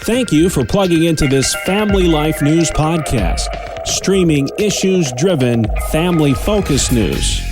Thank you for plugging into this Family Life News podcast, streaming issues-driven, family-focused news.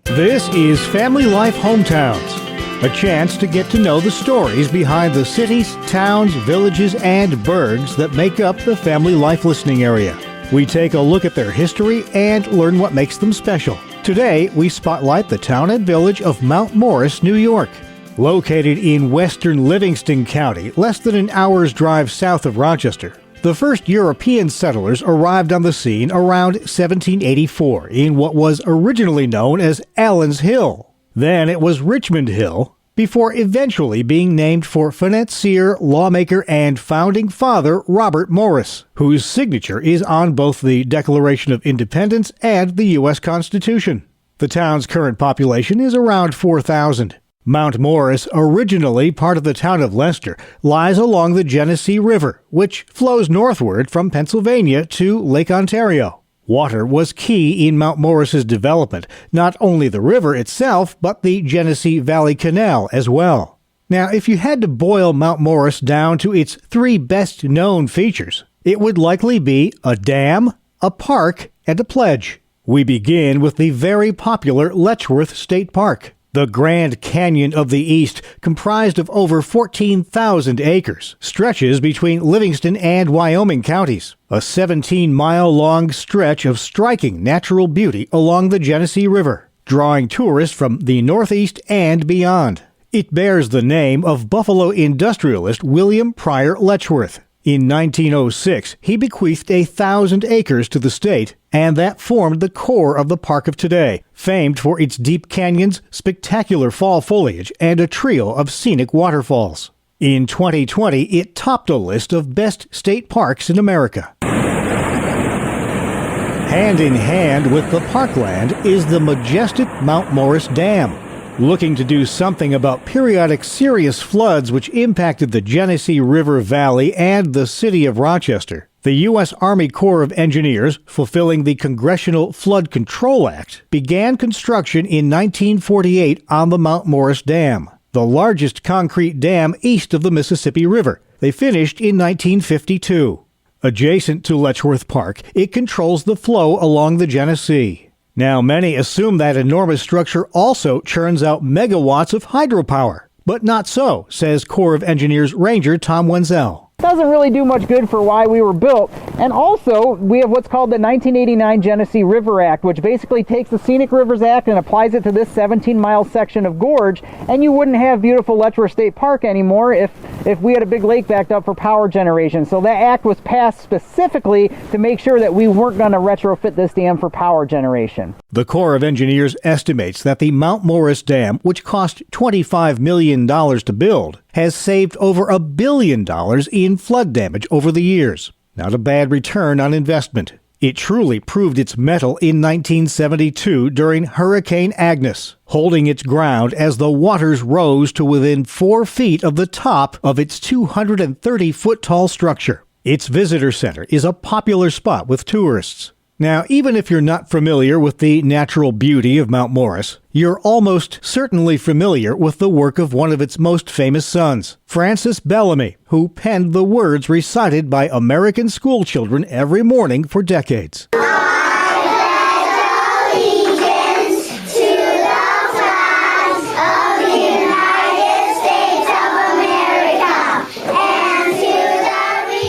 This is Family Life Hometowns, a chance to get to know the stories behind the cities, towns, villages, and burgs that make up the Family Life listening area. We take a look at their history and learn what makes them special. Today, we spotlight the town and village of Mount Morris, New York. Located in western Livingston County, less than an hour's drive south of Rochester, the first European settlers arrived on the scene around 1784 in what was originally known as Allen's Hill. Then it was Richmond Hill, before eventually being named for financier, lawmaker, and founding father Robert Morris, whose signature is on both the Declaration of Independence and the U.S. Constitution. The town's current population is around 4,000. Mount Morris, originally part of the town of Leicester, lies along the Genesee River, which flows northward from Pennsylvania to Lake Ontario. Water was key in Mount Morris's development, not only the river itself, but the Genesee Valley Canal as well. Now, if you had to boil Mount Morris down to its three best-known features, it would likely be a dam, a park, and a pledge. We begin with the very popular Letchworth State Park. The Grand Canyon of the East, comprised of over 14,000 acres, stretches between Livingston and Wyoming counties, a 17-mile-long stretch of striking natural beauty along the Genesee River, drawing tourists from the Northeast and beyond. It bears the name of Buffalo industrialist William Pryor Letchworth. In 1906, he bequeathed 1,000 acres to the state, and that formed the core of the park of today, famed for its deep canyons, spectacular fall foliage, and a trio of scenic waterfalls. In 2020, it topped a list of best state parks in America. Hand in hand with the parkland is the majestic Mount Morris Dam. Looking to do something about periodic serious floods which impacted the Genesee River Valley and the city of Rochester, the U.S. Army Corps of Engineers, fulfilling the Congressional Flood Control Act, began construction in 1948 on the Mount Morris Dam, the largest concrete dam east of the Mississippi River. They finished in 1952. Adjacent to Letchworth Park, it controls the flow along the Genesee. Now, many assume that enormous structure also churns out megawatts of hydropower. But not so, says Corps of Engineers Ranger Tom Wenzel. Doesn't really do much good for why we were built. And also, we have what's called the 1989 Genesee River Act, which basically takes the Scenic Rivers Act and applies it to this 17-mile section of gorge, and you wouldn't have beautiful Letchworth State Park anymore if we had a big lake backed up for power generation. So that act was passed specifically to make sure that we weren't going to retrofit this dam for power generation. The Corps of Engineers estimates that the Mount Morris Dam, which cost $25 million to build, has saved over $1 billion in flood damage over the years. Not a bad return on investment. It truly proved its mettle in 1972 during Hurricane Agnes, holding its ground as the waters rose to within 4 feet of the top of its 230-foot-tall structure. Its visitor center is a popular spot with tourists. Now, even if you're not familiar with the natural beauty of Mount Morris, you're almost certainly familiar with the work of one of its most famous sons, Francis Bellamy, who penned the words recited by American schoolchildren every morning for decades.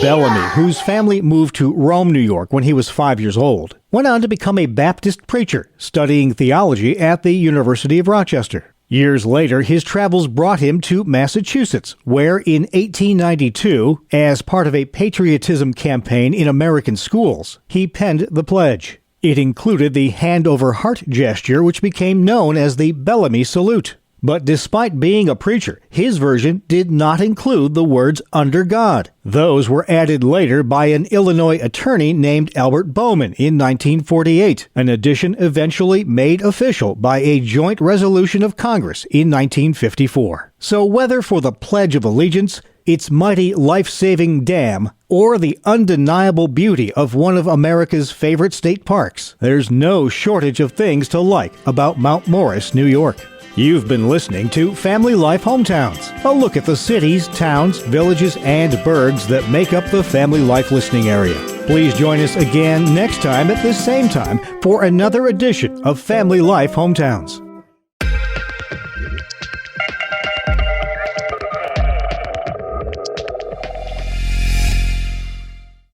Bellamy, whose family moved to Rome, New York when he was 5 years old, went on to become a Baptist preacher, studying theology at the University of Rochester. Years later, his travels brought him to Massachusetts, where in 1892, as part of a patriotism campaign in American schools, he penned the pledge. It included the hand-over-heart gesture, which became known as the Bellamy Salute. But despite being a preacher, his version did not include the words "under God." Those were added later by an Illinois attorney named Albert Bowman in 1948, an addition eventually made official by a joint resolution of Congress in 1954. So whether for the Pledge of Allegiance, its mighty life-saving dam, or the undeniable beauty of one of America's favorite state parks, there's no shortage of things to like about Mount Morris, New York. You've been listening to Family Life Hometowns, a look at the cities, towns, villages, and burgs that make up the Family Life listening area. Please join us again next time at this same time for another edition of Family Life Hometowns.